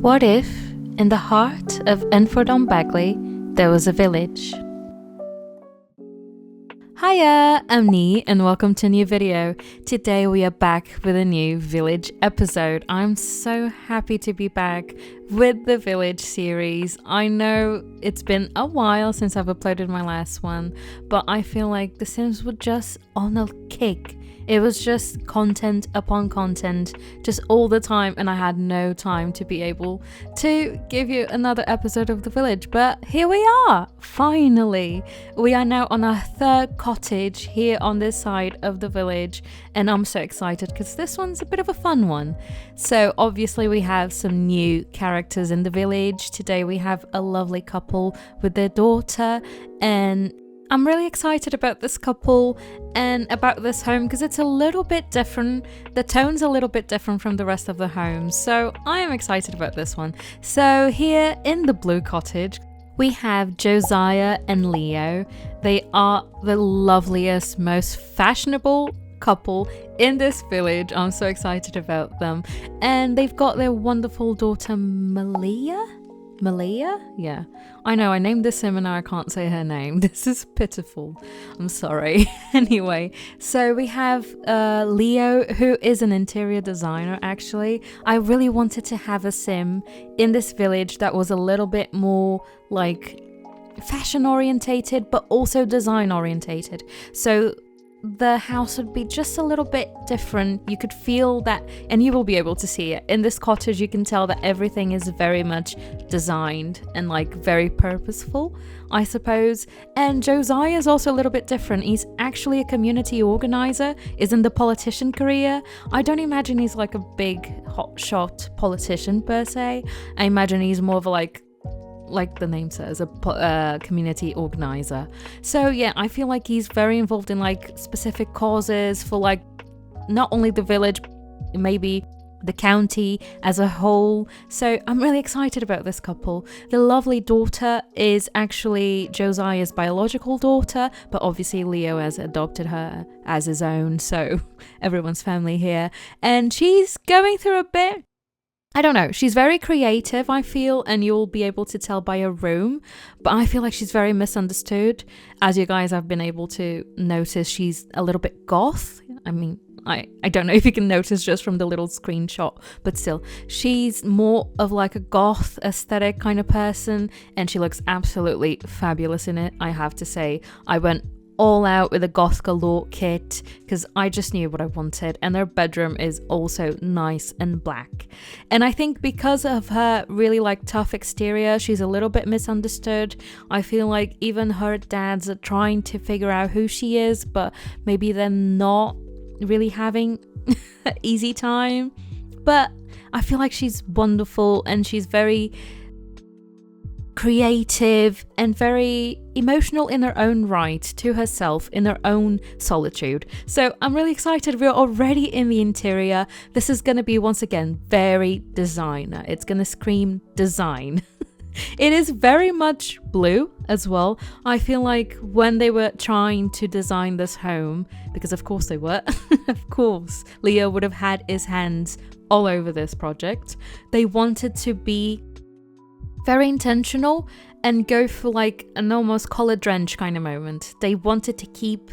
What if, in the heart of Enfordon Bagley, there was a village? Hiya, I'm Nee and welcome to a new video. Today we are back with a new village episode. I'm so happy to be back with the village series. I know it's been a while since I've uploaded my last one, but I feel like The Sims were just on a kick. It was just content upon content, just all the time, and I had no time to be able to give you another episode of The Village. But here we are, finally. We are now on our third cottage here on this side of the village, and I'm so excited because this one's a bit of a fun one. So obviously we have some new characters in the village. Today we have a lovely couple with their daughter, and I'm really excited about this couple and about this home because it's a little bit different. The tone's a little bit different from the rest of the homes, so I am excited about this one. So here in the blue cottage, we have Josiah and Leo. They are the loveliest, most fashionable couple in this village. I'm so excited about them. And they've got their wonderful daughter, Malia? Yeah, I know I named this sim and now I can't say her name. This is pitiful, I'm sorry. Anyway, so we have Leo, who is an interior designer. Actually, I really wanted to have a sim in this village that was a little bit more like fashion orientated but also design orientated, so the house would be just a little bit different. You could feel that, and you will be able to see it. In this cottage, you can tell that everything is very much designed and like very purposeful, I suppose. And Josiah is also a little bit different. He's actually a community organizer, is in the politician career. I don't imagine he's like a big hotshot politician per se. I imagine he's more of a like the name says, a community organizer. So yeah, I feel like he's very involved in like specific causes for like not only the village, maybe the county as a whole. So I'm really excited about this couple. The lovely daughter is actually Josiah's biological daughter, but obviously Leo has adopted her as his own, so everyone's family here. And she's going through a bit, I don't know, she's very creative, I feel, and you'll be able to tell by her room, but I feel like she's very misunderstood. As you guys have been able to notice, she's a little bit goth. I mean, I don't know if you can notice just from the little screenshot, but still, she's more of like a goth aesthetic kind of person, and she looks absolutely fabulous in it, I have to say. I went all out with a goth galore kit because I just knew what I wanted, and their bedroom is also nice and black. And I think because of her really like tough exterior, she's a little bit misunderstood. I feel like even her dads are trying to figure out who she is, but maybe they're not really having an easy time. But I feel like she's wonderful, and she's very creative and very emotional in her own right, to herself, in her own solitude. So I'm really excited. We're already in the interior. This is going to be, once again, very designer. It's going to scream design. It is very much blue as well. I feel like when they were trying to design this home, because of course they were, of course, Leo would have had his hands all over this project. They wanted to be very intentional and go for like an almost color drench kind of moment. They wanted to keep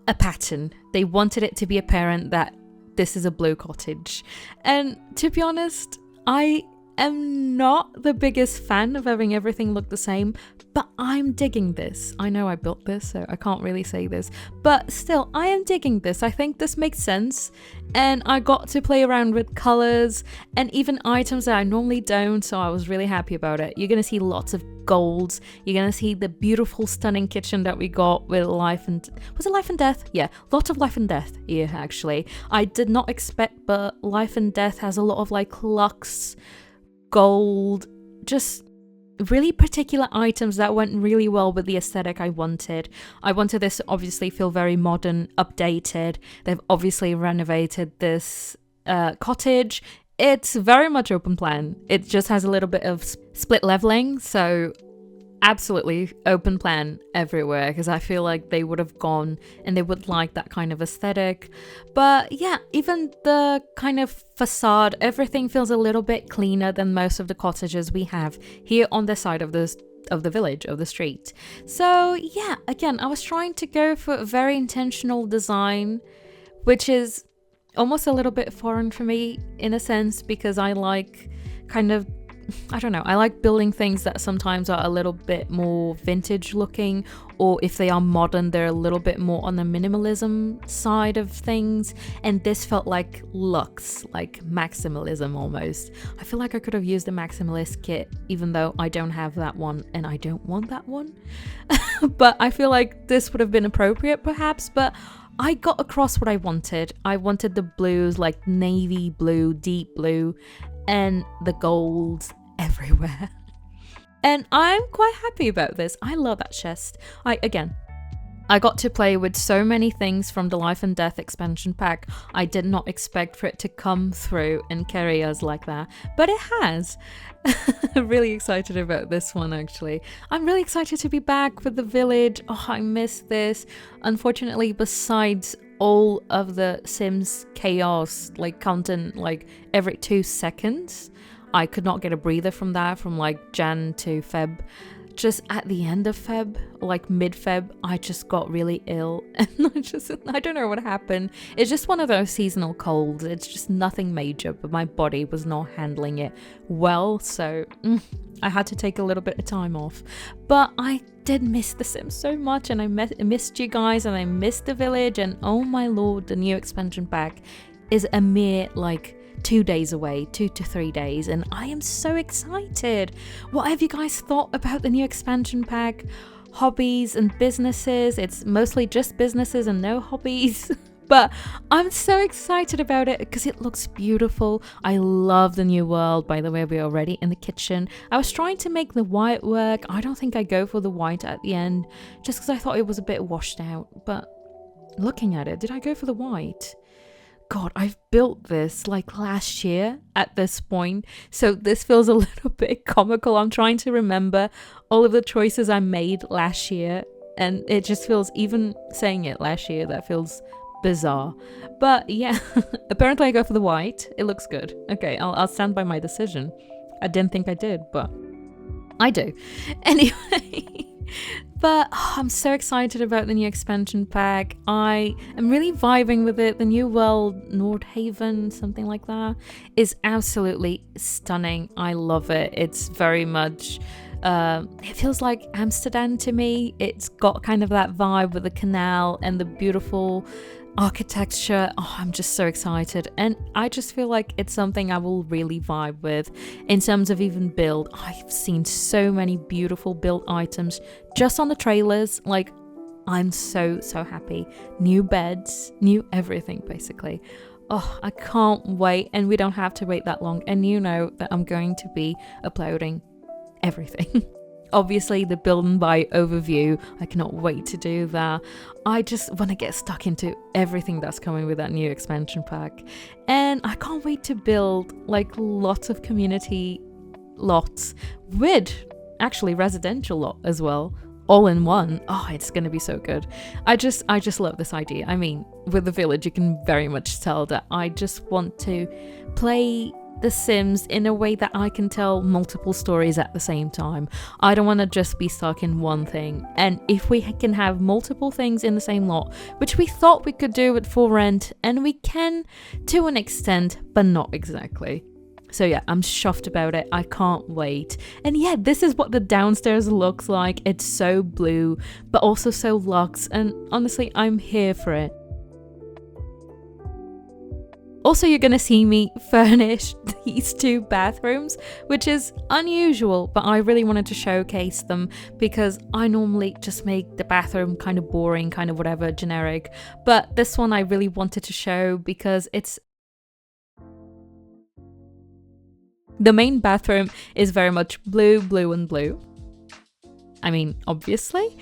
a pattern. They wanted it to be apparent that this is a blue cottage. And to be honest, I am not the biggest fan of having everything look the same, but I'm digging this. I know I built this, so I can't really say this, but still, I am digging this. I think this makes sense, and I got to play around with colors and even items that I normally don't, so I was really happy about it. You're gonna see lots of golds. You're gonna see the beautiful, stunning kitchen that we got with life and... was it life and death? Yeah, lots of life and death here, actually. I did not expect, but life and death has a lot of like luxe, gold, just really particular items that went really well with the aesthetic I wanted. I wanted this to obviously feel very modern, updated. They've obviously renovated this cottage. It's very much open plan. It just has a little bit of split leveling, so absolutely open plan everywhere because I feel like they would have gone and they would like that kind of aesthetic. But yeah, even the kind of facade, everything feels a little bit cleaner than most of the cottages we have here on the side of the village, of the street. So yeah, again, I was trying to go for a very intentional design, which is almost a little bit foreign for me in a sense, because I like kind of, I don't know, I like building things that sometimes are a little bit more vintage looking, or if they are modern, they're a little bit more on the minimalism side of things. And this felt like luxe, like maximalism almost. I feel like I could have used a maximalist kit, even though I don't have that one and I don't want that one. But I feel like this would have been appropriate perhaps, but I got across what I wanted. I wanted the blues, like navy blue, deep blue, and the golds everywhere. And I'm quite happy about this. I love that chest. I got to play with so many things from the Life and Death expansion pack. I did not expect for it to come through and carry us like that, but it has. I'm really excited about this one actually. I'm really excited to be back with the village. Oh, I miss this. Unfortunately, besides all of the Sims chaos, like counting like every 2 seconds, I could not get a breather from that from like Jan to Feb. Just at the end of Feb, like mid-Feb, I just got really ill and I don't know what happened. It's just one of those seasonal colds. It's just nothing major, but my body was not handling it well, so I had to take a little bit of time off. But I did miss The Sims so much, and I missed you guys, and I missed the village, and oh my lord, the new expansion pack is a mere like 2 days away, 2 to 3 days, and I am so excited. What have you guys thought about the new expansion pack? Hobbies and businesses? It's mostly just businesses and no hobbies. But I'm so excited about it because it looks beautiful. I love the new world. By the way, we're already in the kitchen. I was trying to make the white work. I don't think I go for the white at the end just because I thought it was a bit washed out. But looking at it, did I go for the white? God, I've built this like last year at this point, so this feels a little bit comical. I'm trying to remember all of the choices I made last year, and it just feels, even saying it last year, that feels bizarre. But yeah, apparently I go for the white. It looks good. Okay, I'll stand by my decision. I didn't think I did, but I do. Anyway. But I'm so excited about the new expansion pack. I am really vibing with it. The new world, Nordhaven, something like that, is absolutely stunning. I love it. It's very much, it feels like Amsterdam to me. It's got kind of that vibe with the canal and the beautiful architecture. Oh, I'm just so excited, and I just feel like it's something I will really vibe with in terms of even build. I've seen so many beautiful build items just on the trailers. Like, I'm so happy. New beds, new everything basically. Oh, I can't wait, and we don't have to wait that long, and you know that I'm going to be uploading everything. Obviously the build and buy overview, I cannot wait to do that. I just want to get stuck into everything that's coming with that new expansion pack, and I can't wait to build like lots of community lots with actually residential lot as well, all in one. Oh, it's gonna be so good. I just love this idea. I mean, with the village, you can very much tell that I just want to play The Sims in a way that I can tell multiple stories at the same time. I don't want to just be stuck in one thing, and if we can have multiple things in the same lot, which we thought we could do with For Rent, and we can to an extent, but not exactly. So yeah, I'm chuffed about it. I can't wait. And yeah, this is what the downstairs looks like. It's so blue, but also so luxe, and honestly, I'm here for it. Also, you're gonna see me furnish these 2 bathrooms, which is unusual, but I really wanted to showcase them because I normally just make the bathroom kind of boring, kind of whatever, generic. But this one I really wanted to show because it's... The main bathroom is very much blue, blue and blue. I mean, obviously.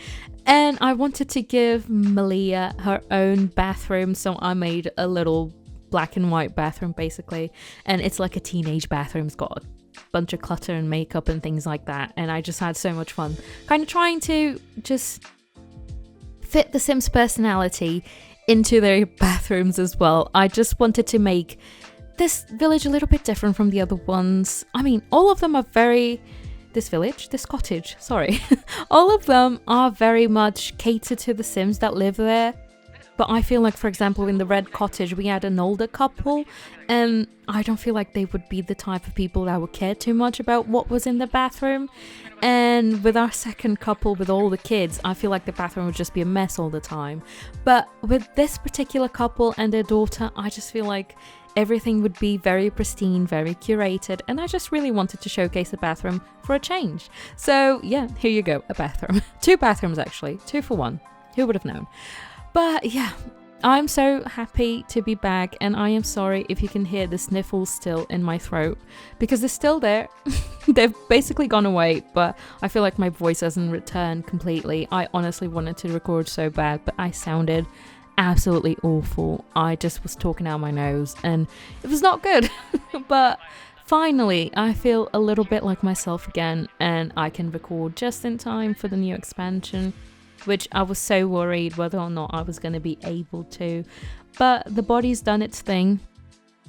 And I wanted to give Malia her own bathroom, so I made a little black and white bathroom basically, and it's like a teenage bathroom. It's got a bunch of clutter and makeup and things like that, and I just had so much fun kind of trying to just fit the Sims personality into their bathrooms as well. I just wanted to make this village a little bit different from the other ones. I mean, all of them are this cottage, sorry. All of them are very much catered to the Sims that live there. But I feel like, for example, in the red cottage, we had an older couple, and I don't feel like they would be the type of people that would care too much about what was in the bathroom. And with our second couple, with all the kids, I feel like the bathroom would just be a mess all the time. But with this particular couple and their daughter, I just feel like everything would be very pristine, very curated, and I just really wanted to showcase the bathroom for a change. So yeah, here you go, a bathroom. 2 bathrooms actually, 2 for 1. Who would have known? But yeah, I'm so happy to be back, and I am sorry if you can hear the sniffles still in my throat, because they're still there. They've basically gone away, but I feel like my voice hasn't returned completely. I honestly wanted to record so bad, but I sounded absolutely awful. I just was talking out my nose, and it was not good. But finally, I feel a little bit like myself again, and I can record just in time for the new expansion, which I was so worried whether or not I was going to be able to. But the body's done its thing.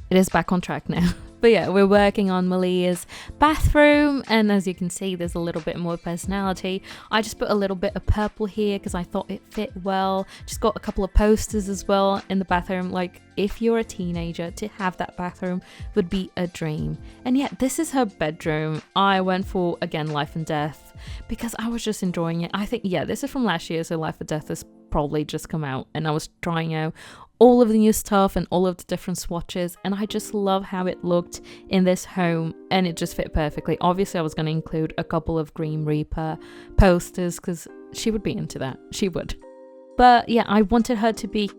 It is back on track now. But yeah, we're working on Malia's bathroom, and as you can see, there's a little bit more personality. I just put a little bit of purple here because I thought it fit well. Just got a couple of posters as well in the bathroom. Like, if you're a teenager, to have that bathroom would be a dream. And yeah, this is her bedroom. I went for, again, Life and Death because I was just enjoying it. I think, yeah, this is from last year, so Life and Death has probably just come out, and I was trying out all of the new stuff and all of the different swatches, and I just love how it looked in this home, and it just fit perfectly. Obviously, I was going to include a couple of Green Reaper posters because she would be into that. She would. But yeah, I wanted her to be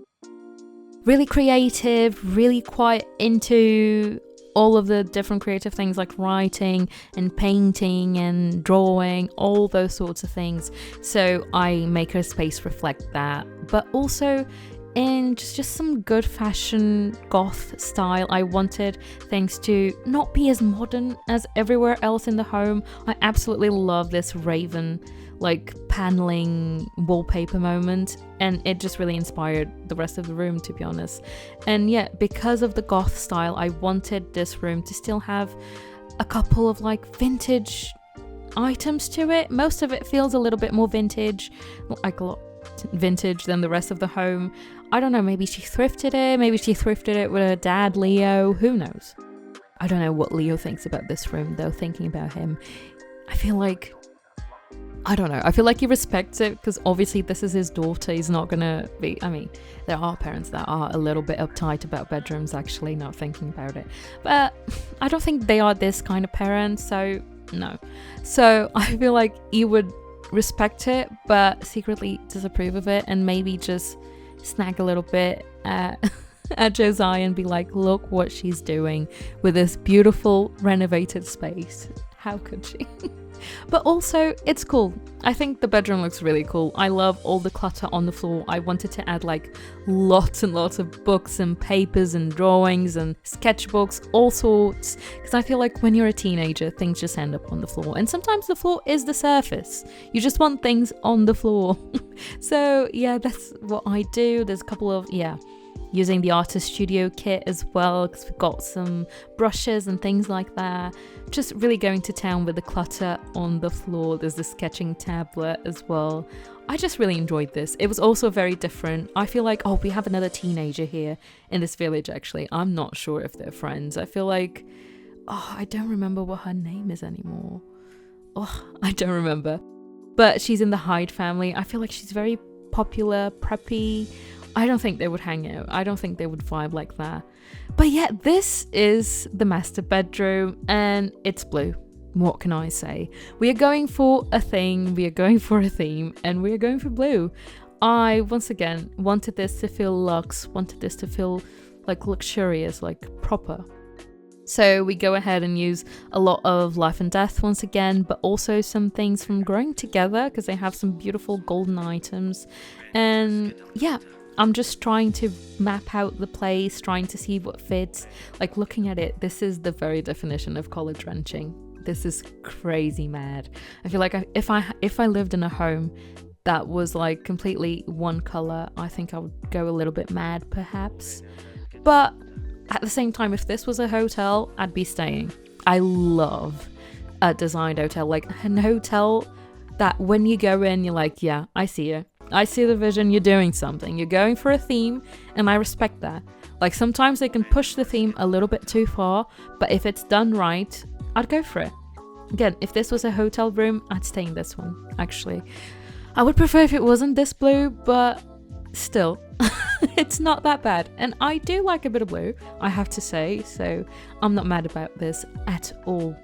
really creative, really quite into all of the different creative things like writing and painting and drawing, all those sorts of things. So I make her space reflect that, but also in just some good fashion goth style. I wanted things to not be as modern as everywhere else in the home. I absolutely love this raven like paneling wallpaper moment, and it just really inspired the rest of the room, to be honest. And yeah, because of the goth style, I wanted this room to still have a couple of like vintage items to it. Most of it feels a little bit more vintage, like a lot vintage than the rest of the home. I don't know, maybe she thrifted it with her dad Leo, who knows. I don't know what Leo thinks about this room though. Thinking about him, I feel like he respects it because obviously this is his daughter. He's not gonna be, I mean, there are parents that are a little bit uptight about bedrooms, actually, not thinking about it, but I don't think they are this kind of parents, so no. So I feel like he would respect it but secretly disapprove of it, and maybe just snag a little bit at Josiah and be like, look what she's doing with this beautiful renovated space. How could she? But also, it's cool. I think the bedroom looks really cool. I love all the clutter on the floor. I wanted to add like lots and lots of books and papers and drawings and sketchbooks, all sorts. Because I feel like when you're a teenager, things just end up on the floor. And sometimes the floor is the surface. You just want things on the floor. So yeah, that's what I do. There's a couple of, using the artist studio kit as well, because we've got some brushes and things like that. Just really going to town with the clutter on the floor. There's the sketching tablet as well. I just really enjoyed this. It was also very different. I feel like, we have another teenager here in this village, actually. I'm not sure if they're friends. I feel like, I don't remember what her name is anymore. I don't remember. But she's in the Hyde family. I feel like she's very popular, preppy. I don't think they would hang out. I don't think they would vibe like that. But yeah, this is the master bedroom and it's blue. What can I say? We are going for a thing, we are going for a theme, and we are going for blue. I, once again, wanted this to feel luxe, wanted this to feel like luxurious, like proper. So we go ahead and use a lot of Life and Death once again, but also some things from Growing Together because they have some beautiful golden items. And yeah, I'm just trying to map out the place, trying to see what fits. Like looking at it, this is the very definition of college renting. This is crazy mad. I feel like if I lived in a home that was like completely one color, I think I would go a little bit mad perhaps. But at the same time, if this was a hotel, I'd be staying. I love a designed hotel, like an hotel that when you go in, you're like, yeah, I see you. I see the vision, you're doing something. You're going for a theme, and I respect that. Like sometimes they can push the theme a little bit too far, but if it's done right, I'd go for it. Again, if this was a hotel room, I'd stay in this one, actually. I would prefer if it wasn't this blue, but still, it's not that bad. And I do like a bit of blue, I have to say, so I'm not mad about this at all.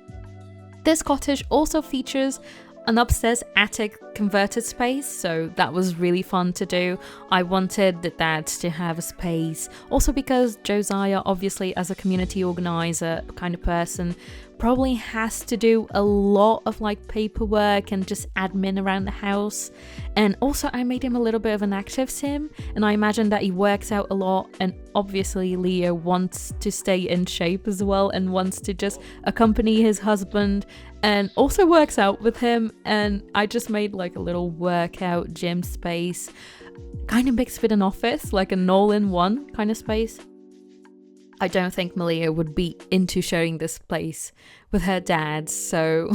This cottage also features an upstairs attic converted space, so that was really fun to do. I wanted the dads to have a space, also because Josiah, obviously as a community organizer kind of person, probably has to do a lot of like paperwork and just admin around the house. And also I made him a little bit of an active sim, and I imagine that he works out a lot, and obviously Leo wants to stay in shape as well and wants to just accompany his husband and also works out with him. And I just made like a little workout gym space, kind of mixed with an office, like an all-in-one kind of space. I don't think Malia would be into showing this place with her dad, so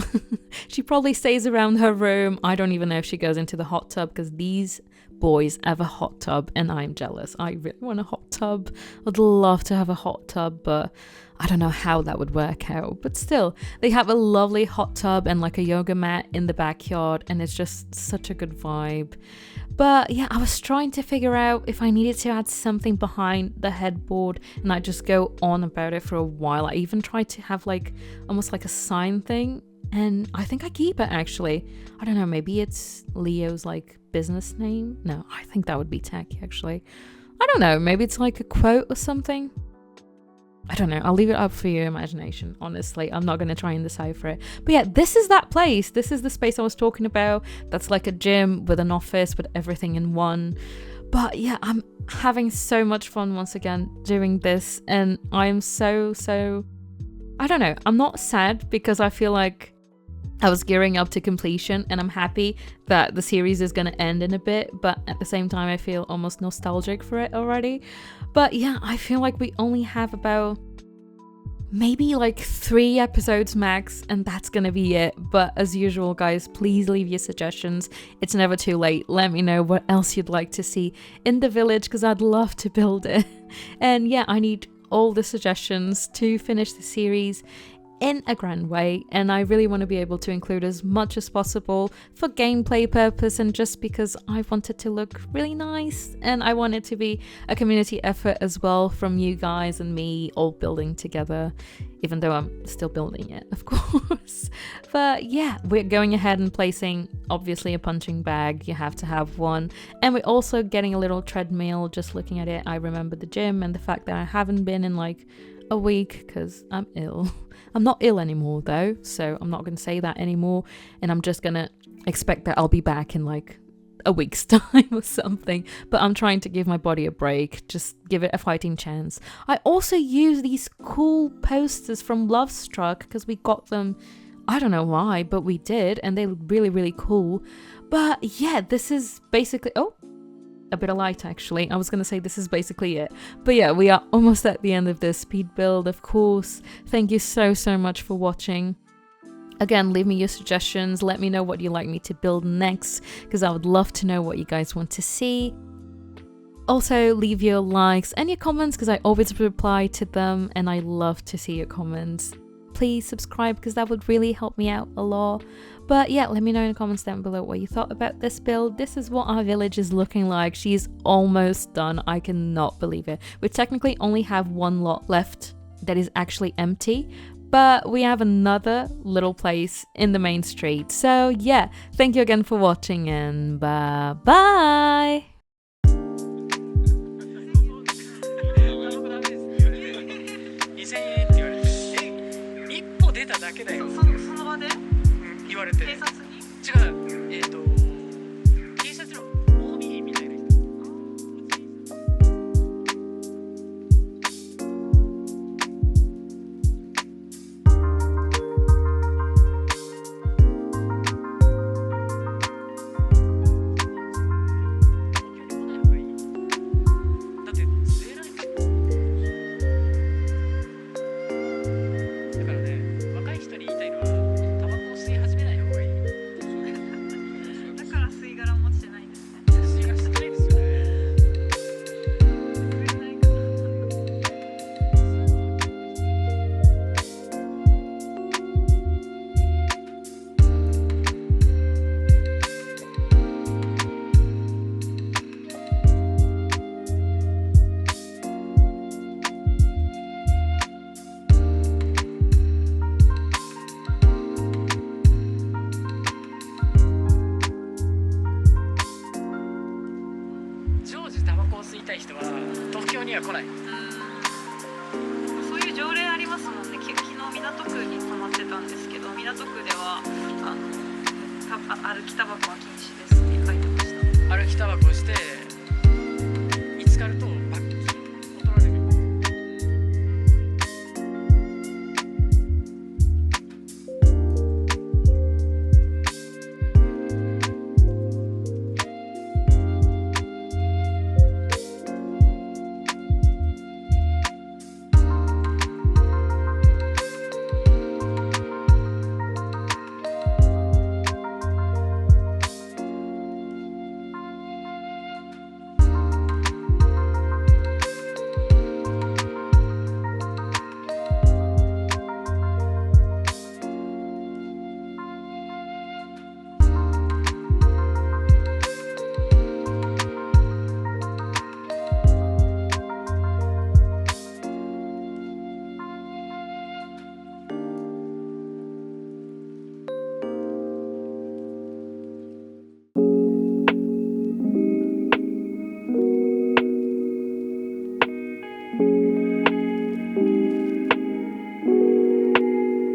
she probably stays around her room. I don't even know if she goes into the hot tub, because these boys have a hot tub and I'm jealous. I really want a hot tub. I'd love to have a hot tub, but I don't know how that would work out. But still, they have a lovely hot tub and like a yoga mat in the backyard, and it's just such a good vibe. But yeah, I was trying to figure out if I needed to add something behind the headboard, and I just go on about it for a while. I even tried to have like almost like a sign thing, and I think I keep it actually. I don't know, maybe it's Leo's like business name? No, I think that would be tacky actually. I don't know, maybe it's like a quote or something. I don't know, I'll leave it up for your imagination, honestly. I'm not going to try and decipher it. But yeah, this is that place. This is the space I was talking about. That's like a gym with an office with everything in one. But yeah, I'm having so much fun once again doing this. And I'm so, I don't know. I'm not sad because I feel like I was gearing up to completion, and I'm happy that the series is going to end in a bit. But at the same time, I feel almost nostalgic for it already. But yeah, I feel like we only have about maybe like 3 episodes max, and that's gonna be it. But as usual, guys, please leave your suggestions. It's never too late. Let me know what else you'd like to see in the village, because I'd love to build it. And yeah, I need all the suggestions to finish the series in a grand way, and I really want to be able to include as much as possible for gameplay purpose, and just because I want it to look really nice, and I want it to be a community effort as well, from you guys and me all building together, even though I'm still building it, of course. But yeah, we're going ahead and placing obviously a punching bag. You have to have one, and we're also getting a little treadmill. Just looking at it, I remember the gym and the fact that I haven't been in like a week because I'm ill. I'm not ill anymore though, so I'm not going to say that anymore, and I'm just going to expect that I'll be back in like a week's time or something. But I'm trying to give my body a break, just give it a fighting chance. I also use these cool posters from Love Struck because we got them, I don't know why, but we did, and they look really, really cool. But yeah, this is basically, oh, a bit of light actually. I was going to say this is basically it. But yeah, we are almost at the end of this speed build, of course. Thank you so much for watching. Again, leave me your suggestions. Let me know what you'd like me to build next, because I would love to know what you guys want to see. Also, leave your likes and your comments, because I always reply to them and I love to see your comments. Please subscribe, because that would really help me out a lot. But yeah, let me know in the comments down below what you thought about this build. This is what our village is looking like. She's almost done. I cannot believe it. We technically only have one lot left that is actually empty, but we have another little place in the main street. So yeah, thank you again for watching, and bye bye. 言われて警察に違う警察の OB みたいな人港区では歩きタバコは禁止ですって書いてました。歩きタバコして